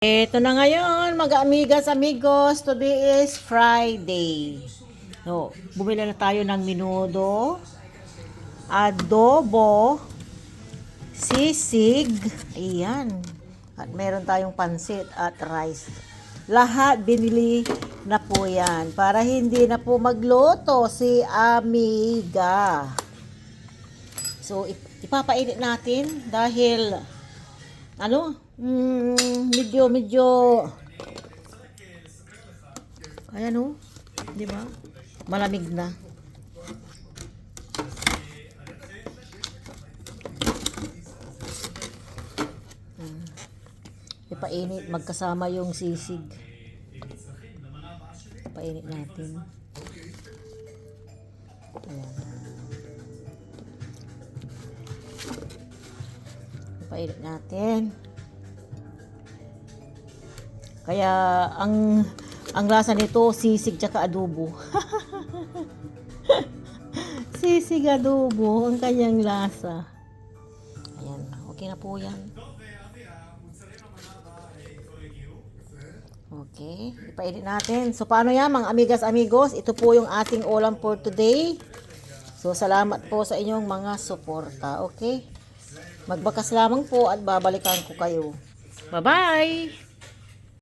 Ito na ngayon, mga-amigas, amigos. Today is Friday. So, bumili na tayo ng menudo, adobo, sisig, ayan. At meron tayong pansit at rice. Lahat binili na po yan para hindi na po magluto si amiga. So, ipapainit natin dahil medyo ayan di ba? Malamig na. Ipainit magkasama yung sisig. Ipainit natin. Ayan. Ipainit natin. Kaya ang lasa nito sisig tsaka adobo. Sisig adobo ang kanyang lasa. Ayan, okay na po 'yan. Okay, ipainit natin. So paano 'yan mga amigas amigos? Ito po yung ating ulam for today. So salamat po sa inyong mga suporta. Okay? Magbakas lamang po at babalikan ko kayo. Bye-bye.